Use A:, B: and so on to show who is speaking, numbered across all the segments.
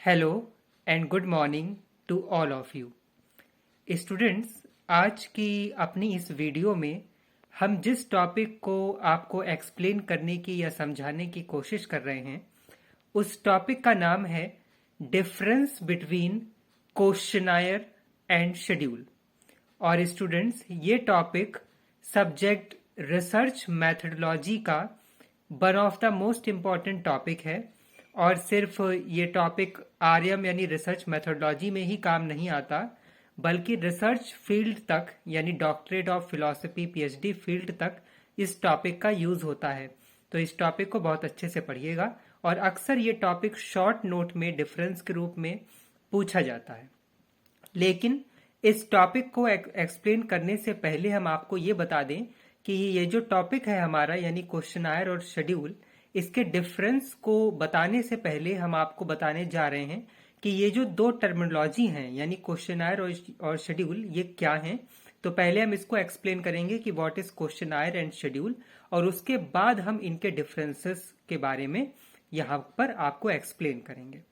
A: Hello and good morning to all of you students. आज की अपनी इस वीडियो में हम जिस टॉपिक को आपको एक्सप्लेन करने की या समझाने की कोशिश कर रहे हैं उस टॉपिक का नाम है difference between questionnaire and schedule. और स्टूडेंट्स, ये टॉपिक सब्जेक्ट रिसर्च मैथडोलॉजी का one of the most important topic है। और सिर्फ ये टॉपिक आरएम यानी रिसर्च मैथडोलॉजी में ही काम नहीं आता, बल्कि रिसर्च फील्ड तक यानी doctorate of philosophy PhD field तक इस टॉपिक का यूज होता है। तो इस टॉपिक को बहुत अच्छे से पढ़िएगा। और अक्सर ये टॉपिक शॉर्ट नोट में डिफरेंस के रूप में पूछा जाता है। लेकिन इस टॉपिक को एक्सप्लेन करने से पहले हम आपको ये बता दें कि ये जो टॉपिक है हमारा यानी क्वेश्चनायर और शेड्यूल, इसके डिफरेंस को बताने से पहले हम आपको बताने जा रहे हैं कि ये जो दो टर्मिनोलॉजी हैं यानी क्वेश्चनायर और शेड्यूल, ये क्या हैं। तो पहले हम इसको एक्सप्लेन करेंगे कि what is questionnaire and schedule, और उसके बाद हम इनके डिफरेंसेस के बारे में यहाँ पर आपको एक्सप्लेन करेंगे।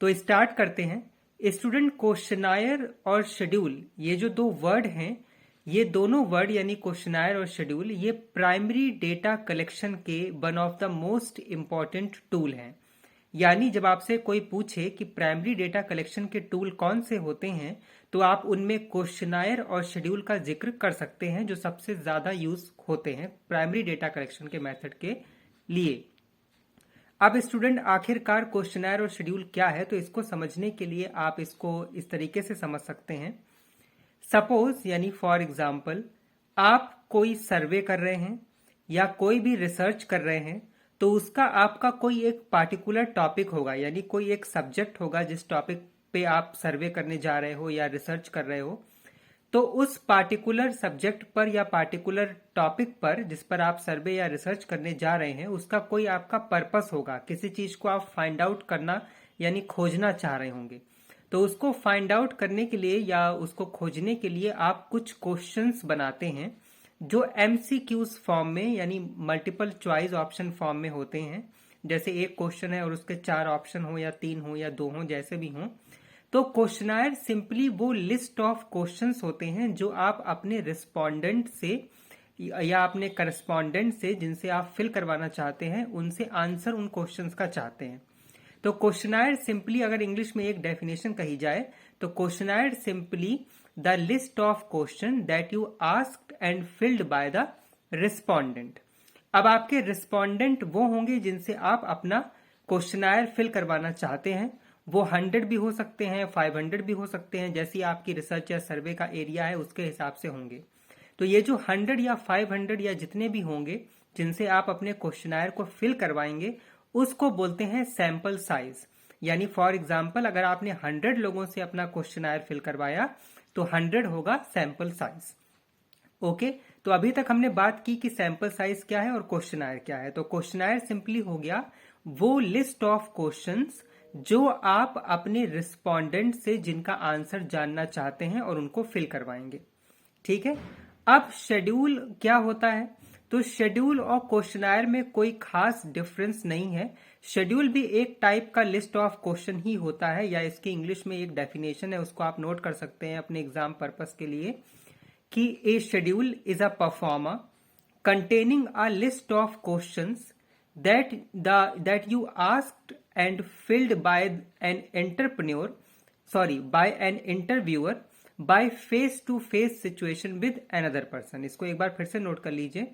A: तो स्टार्ट करते हैं। स्टूडेंट, क्वेश्चनायर और शेड्यूल ये जो दो वर्ड हैं, ये दोनों वर्ड यानी क्वेश्चनायर और शेड्यूल ये प्राइमरी डेटा कलेक्शन के one of the most important tool हैं। यानी जब आपसे कोई पूछे कि प्राइमरी डेटा कलेक्शन के टूल कौन से होते हैं, तो आप उनमें क्वेश्चनायर और शेड्यूल का जिक्र कर सकते हैं, जो सबसे ज्यादा यूज होते हैं प्राइमरी डेटा कलेक्शन के मेथड के लिए। अब स्टूडेंट, आखिरकार क्वेश्चनायर और शेड्यूल क्या है, तो इसको समझने के लिए आप इसको इस तरीके से समझ सकते हैं। सपोज यानी फॉर एग्जाम्पल, आप कोई सर्वे कर रहे हैं या कोई भी रिसर्च कर रहे हैं, तो उसका आपका कोई एक पार्टिकुलर टॉपिक होगा यानी कोई एक सब्जेक्ट होगा जिस टॉपिक पे आप सर्वे करने जा रहे हो या रिसर्च कर रहे हो। तो उस पार्टिकुलर सब्जेक्ट पर या पार्टिकुलर टॉपिक पर जिस पर आप सर्वे या रिसर्च करने जा रहे हैं, उसका कोई आपका पर्पस होगा, किसी चीज को आप फाइंड आउट करना यानी खोजना चाह रहे होंगे। तो उसको फाइंड आउट करने के लिए या उसको खोजने के लिए आप कुछ क्वेश्चंस बनाते हैं जो एमसीक्यूज फॉर्म में यानी मल्टीपल चॉइस ऑप्शन फॉर्म में होते हैं। जैसे एक क्वेश्चन है और उसके 4 ऑप्शन हो या 3 हो या 2 हो, जैसे भी हो। तो क्वेश्चनायर सिंपली वो लिस्ट ऑफ क्वेश्चंस होते हैं जो आप अपने रिस्पोंडेंट से या अपने करस्पॉन्डेंट से जिनसे आप फिल करवाना चाहते हैं, उनसे आंसर उन क्वेश्चंस का चाहते हैं। तो क्वेश्चनायर सिंपली, अगर इंग्लिश में एक डेफिनेशन कही जाए, तो questionnaire simply the list of question that you asked and filled by the respondent. अब आपके रिस्पोंडेंट वो होंगे जिनसे आप अपना क्वेश्चनायर फिल करवाना चाहते हैं। वो 100 भी हो सकते हैं, 500 भी हो सकते हैं, जैसी आपकी रिसर्च या सर्वे का एरिया है उसके हिसाब से होंगे। तो ये जो 100 या 500 या जितने भी होंगे जिनसे आप अपने क्वेश्चनायर को फिल करवाएंगे, उसको बोलते हैं सैंपल साइज। यानी फॉर एग्जाम्पल, अगर आपने 100 लोगों से अपना क्वेश्चनायर फिल करवाया तो 100 होगा सैंपल साइज। ओके, तो अभी तक हमने बात की कि सैंपल साइज क्या है और क्वेश्चनायर क्या है। तो क्वेश्चनायर सिंपली हो गया वो लिस्ट ऑफ क्वेश्चंस जो आप अपने रिस्पोंडेंट से जिनका आंसर जानना चाहते हैं और उनको फिल करवाएंगे। ठीक है। अब शेड्यूल क्या होता है? तो शेड्यूल और क्वेश्चनायर में कोई खास डिफरेंस नहीं है। शेड्यूल भी एक टाइप का लिस्ट ऑफ क्वेश्चन ही होता है, या इसकी इंग्लिश में एक डेफिनेशन है, उसको आप नोट कर सकते हैं अपने एग्जाम पर्पस के लिए, कि a schedule is a performer containing a list of questions that you asked and filled by an interviewer by face to face situation with another person। इसको एक बार फिर से नोट कर लीजिए।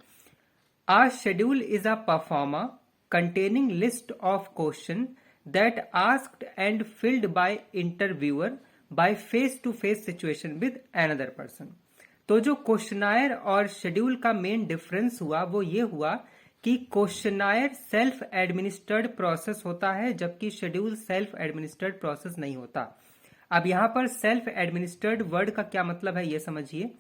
A: A schedule is a performer containing list of question that asked and filled by interviewer by face to face situation with another person। तो जो questionnaire और schedule का मेन डिफरेंस हुआ वो ये हुआ कि क्वेश्चनायर सेल्फ एडमिनिस्टर्ड प्रोसेस होता है, जबकि शेड्यूल सेल्फ एडमिनिस्टर्ड प्रोसेस नहीं होता। अब यहां पर सेल्फ एडमिनिस्टर्ड वर्ड का क्या मतलब है ये समझिए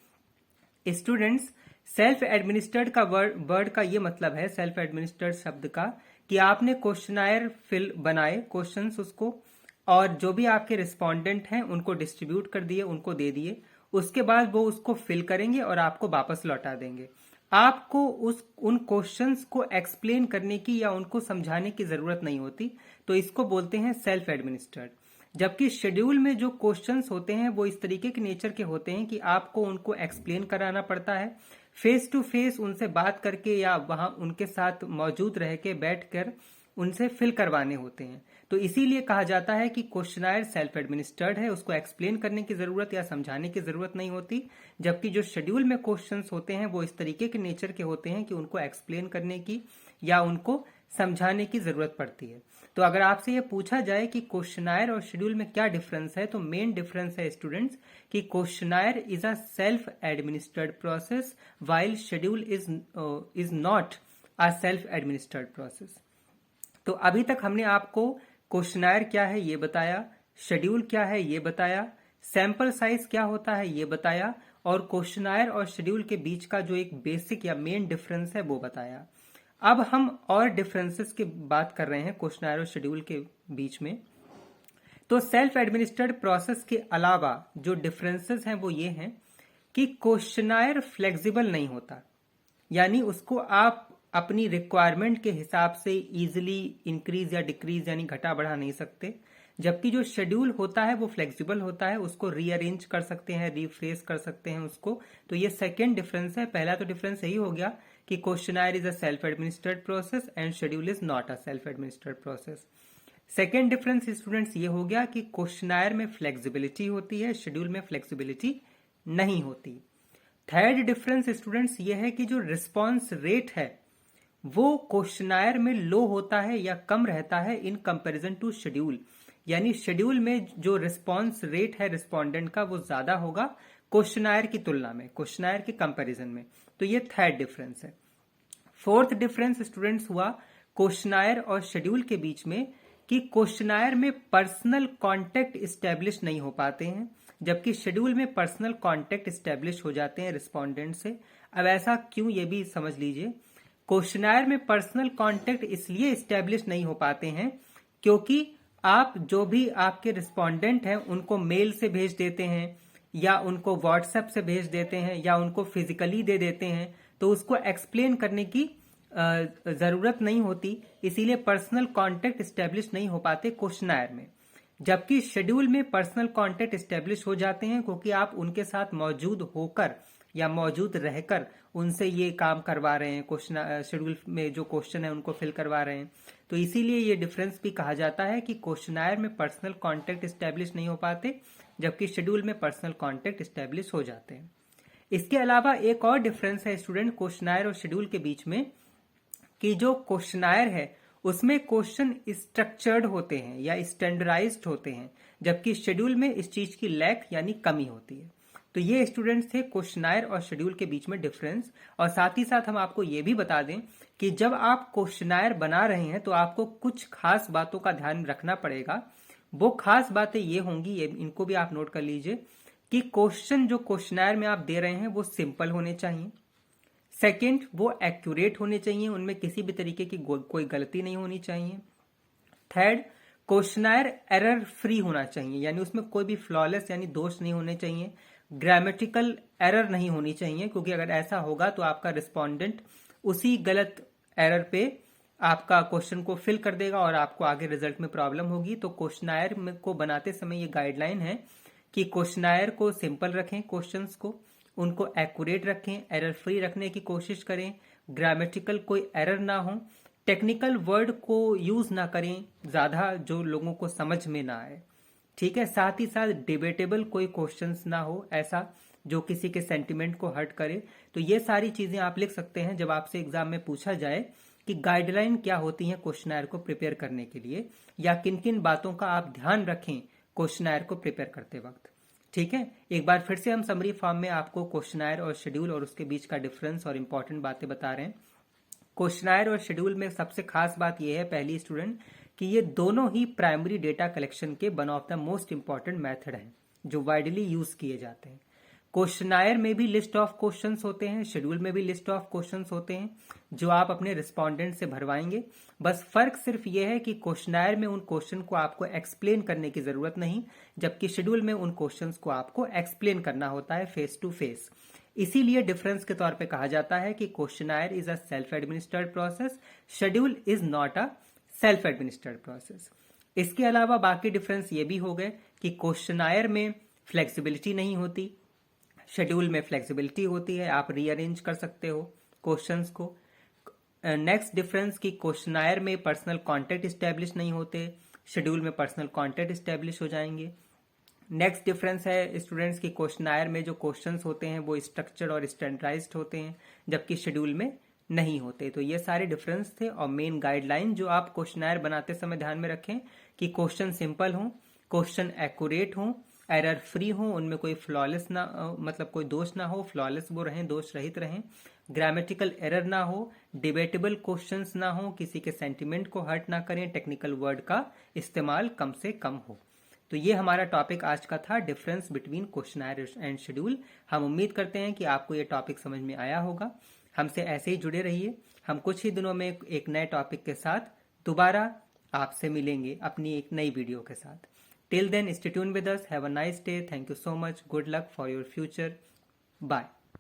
A: स्टूडेंट्स। सेल्फ एडमिनिस्टर्ड का वर्ड का ये मतलब है, सेल्फ एडमिनिस्टर्ड शब्द का, कि आपने क्वेश्चनायर फिल बनाए क्वेश्चंस उसको, और जो भी आपके रिस्पोंडेंट हैं उनको डिस्ट्रीब्यूट कर दिए, उनको दे दिए। उसके बाद वो उसको फिल करेंगे और आपको वापस लौटा देंगे। आपको उन क्वेश्चंस को एक्सप्लेन करने की या उनको समझाने की जरूरत नहीं होती, तो इसको बोलते हैं सेल्फ एडमिनिस्टर्ड। जबकि शेड्यूल में जो क्वेश्चंस होते हैं वो इस तरीके के नेचर के होते हैं कि आपको उनको एक्सप्लेन कराना पड़ता है, फेस टू फेस उनसे बात करके या वहां उनके साथ मौजूद रह के बैठ कर उनसे फिल करवाने होते हैं। तो इसीलिए कहा जाता है कि क्वेश्चनायर सेल्फ एडमिनिस्टर्ड है, उसको एक्सप्लेन करने की जरूरत या समझाने की जरूरत नहीं होती। जबकि जो शेड्यूल में क्वेश्चंस होते हैं वो इस तरीके के नेचर के होते हैं कि उनको एक्सप्लेन करने की या उनको समझाने की जरूरत पड़ती है। तो अगर आपसे ये पूछा जाए कि क्वेश्चनायर और शेड्यूल में क्या डिफरेंस है, तो मेन डिफरेंस है स्टूडेंट्स कि questionnaire is a self administered process while schedule is not a self administered process. तो अभी तक हमने आपको क्वेश्चनायर क्या है ये बताया, शेड्यूल क्या है ये बताया, सैंपल साइज क्या होता है ये बताया, और क्वेश्चनायर और शेड्यूल के बीच का जो एक बेसिक या मेन डिफरेंस है वो बताया। अब हम और डिफरेंसेस की बात कर रहे हैं क्वेश्चनायर और शेड्यूल के बीच में। तो सेल्फ एडमिनिस्टर्ड प्रोसेस के अलावा जो डिफरेंसेस हैं वो ये हैं कि क्वेश्चनायर फ्लेक्सिबल नहीं होता, यानी उसको आप अपनी रिक्वायरमेंट के हिसाब से इजीली इंक्रीज या डिक्रीज यानी घटा बढ़ा नहीं सकते। जबकि जो शेड्यूल होता है वो फ्लेक्सिबल होता है, उसको रीअरेंज कर सकते हैं, रीफ्रेस कर सकते हैं उसको। तो ये सेकेंड डिफरेंस है। पहला तो डिफरेंस यही हो गया कि questionnaire is a self administered process and schedule is not a self administered process. Second difference students ये हो गया कि क्वेश्चनायर में फ्लेक्सिबिलिटी होती है, शेड्यूल में फ्लेक्सिबिलिटी नहीं होती। थर्ड डिफरेंस स्टूडेंट्स ये है कि जो रिस्पॉन्स रेट है वो क्वेश्चनायर में लो होता है या कम रहता है इन कंपैरिजन टू शेड्यूल। यानी शेड्यूल में जो रिस्पॉन्स रेट है रिस्पोंडेंट का वो ज्यादा होगा क्वेश्चनायर की तुलना में, क्वेश्चनायर के कंपैरिजन में। तो ये थर्ड डिफरेंस है। फोर्थ डिफरेंस स्टूडेंट्स हुआ क्वेश्चनायर और शेड्यूल के बीच में कि क्वेश्चनायर में पर्सनल कांटेक्ट स्टैब्लिश नहीं हो पाते हैं, जबकि शेड्यूल में पर्सनल कांटेक्ट स्टैब्लिश हो जाते हैं रिस्पोंडेंट से। अब ऐसा क्यों ये भी समझ लीजिए। क्वेश्चनायर में पर्सनल कांटेक्ट इसलिए स्टैब्लिश नहीं हो पाते हैं क्योंकि आप जो भी आपके रिस्पोंडेंट हैं उनको मेल से भेज देते हैं या उनको व्हाट्सएप से भेज देते हैं या उनको फिजिकली दे देते हैं, तो उसको एक्सप्लेन करने की जरूरत नहीं होती, इसीलिए पर्सनल कांटेक्ट स्टैब्लिश नहीं हो पाते क्वेश्चनायर में। जबकि शेड्यूल में पर्सनल कांटेक्ट स्टैब्लिश हो जाते हैं क्योंकि आप उनके साथ मौजूद होकर या मौजूद रहकर उनसे ये काम करवा रहे हैं, क्वेश्चन शेड्यूल में जो क्वेश्चन है उनको फिल करवा रहे हैं। तो इसीलिए ये डिफरेंस भी कहा जाता है कि क्वेश्चनायर में पर्सनल कांटेक्ट स्टैब्लिश नहीं हो पाते, जबकि शेड्यूल में पर्सनल कांटेक्ट स्टैब्लिश हो जाते हैं। इसके अलावा एक और डिफरेंस है स्टूडेंट क्वेश्चनायर और शेड्यूल के बीच में कि जो क्वेश्चनायर है उसमें क्वेश्चन स्ट्रक्चर्ड होते हैं या स्टैंडर्डाइज्ड होते हैं, जबकि शेड्यूल में इस चीज की लैक यानी कमी होती है। तो ये स्टूडेंट्स थे क्वेश्चनायर और शेड्यूल के बीच में डिफरेंस। और साथ ही साथ हम आपको ये भी बता दें कि जब आप क्वेश्चनायर बना रहे हैं तो आपको कुछ खास बातों का ध्यान रखना पड़ेगा। वो खास बातें ये होंगी, ये इनको भी आप नोट कर लीजिए कि क्वेश्चन जो क्वेश्चनायर में आप दे रहे हैं वो सिंपल होने चाहिए। सेकंड, वो एक्यूरेट होने चाहिए, उनमें किसी भी तरीके की कोई गलती नहीं होनी चाहिए। थर्ड, क्वेश्चनायर एरर फ्री होना चाहिए, यानी उसमें कोई भी फ्लॉलेस यानी दोष नहीं होने चाहिए। ग्रामेटिकल एरर नहीं होनी चाहिए, क्योंकि अगर ऐसा होगा तो आपका रिस्पोंडेंट उसी गलत एरर पे आपका क्वेश्चन को फिल कर देगा और आपको आगे रिजल्ट में प्रॉब्लम होगी। तो क्वेश्चनायर को बनाते समय ये गाइडलाइन है कि क्वेश्चनायर को सिंपल रखें, क्वेश्चंस को उनको एक्यूरेट रखें, एरर फ्री रखने की कोशिश करें, ग्रामेटिकल कोई एरर ना हो, टेक्निकल वर्ड को यूज ना करें ज्यादा जो लोगों को समझ में ना आए। ठीक है, साथ ही साथ डिबेटेबल कोई क्वेश्चंस ना हो ऐसा जो किसी के सेंटिमेंट को हर्ट करे। तो ये सारी चीजें आप लिख सकते हैं जब आपसे एग्जाम में पूछा जाए कि गाइडलाइन क्या होती है क्वेश्चनायर को प्रिपेयर करने के लिए, या किन किन बातों का आप ध्यान रखें क्वेश्चनायर को प्रिपेयर करते वक्त। ठीक है, एक बार फिर से हम समरी फॉर्म में आपको क्वेश्चनायर और शेड्यूल और उसके बीच का डिफरेंस और इंपॉर्टेंट बातें बता रहे हैं। क्वेश्चनायर और शेड्यूल में सबसे खास बात यह है पहली स्टूडेंट कि ये दोनों ही प्राइमरी डेटा कलेक्शन के one of the most important method हैं जो वाइडली यूज किए जाते हैं। क्वेश्चनायर में भी लिस्ट ऑफ क्वेश्चंस होते हैं, शेड्यूल में भी लिस्ट ऑफ क्वेश्चंस होते हैं जो आप अपने रिस्पोंडेंट से भरवाएंगे। बस फर्क सिर्फ ये है कि क्वेश्चनायर में उन क्वेश्चन को आपको एक्सप्लेन करने की जरूरत नहीं, जबकि शेड्यूल में उन क्वेश्चंस को आपको एक्सप्लेन करना होता है फेस टू फेस। इसीलिए डिफरेंस के तौर पे कहा जाता है कि questionnaire is a self administered process, schedule is not a self administered process. इसके अलावा बाकी डिफरेंस ये भी हो गए कि क्वेश्चनायर में फ्लेक्सिबिलिटी नहीं होती, शेड्यूल में फ्लेक्सिबिलिटी होती है, आप रीअरेंज कर सकते हो क्वेश्चंस को। नेक्स्ट डिफरेंस कि क्वेश्चनायर में पर्सनल कॉन्टेक्ट इस्टेब्लिश नहीं होते, शेड्यूल में पर्सनल कॉन्टेक्ट इस्टेब्लिश हो जाएंगे। नेक्स्ट डिफरेंस है स्टूडेंट्स की क्वेश्चनायर में जो क्वेश्चंस होते हैं वो स्ट्रक्चर्ड और स्टैंडर्डाइज्ड होते हैं, जबकि शेड्यूल में नहीं होते। तो ये सारे डिफरेंस थे। और मेन गाइडलाइन जो आप क्वेश्चनायर बनाते समय ध्यान में रखें कि क्वेश्चन सिंपल हों, क्वेश्चन एक्यूरेट हों, एरर फ्री हों, उनमें कोई फ्लॉलेस ना मतलब कोई दोष ना हो, फ्लॉलेस वो रहें, दोष रहित रहें, ग्रामेटिकल एरर ना हो, डिबेटेबल क्वेश्चंस ना हो, किसी के सेंटिमेंट को हर्ट ना करें, टेक्निकल वर्ड का इस्तेमाल कम से कम हो। तो ये हमारा टॉपिक आज का था, difference between questionnaire and schedule. हम उम्मीद करते हैं कि आपको ये टॉपिक समझ में आया होगा। हमसे ऐसे ही जुड़े रहिए। हम कुछ ही दिनों में एक नए टॉपिक के साथ दोबारा आपसे मिलेंगे अपनी एक नई वीडियो के साथ। Till then stay tuned with us, have a nice day, thank you so much, good luck for your future, bye.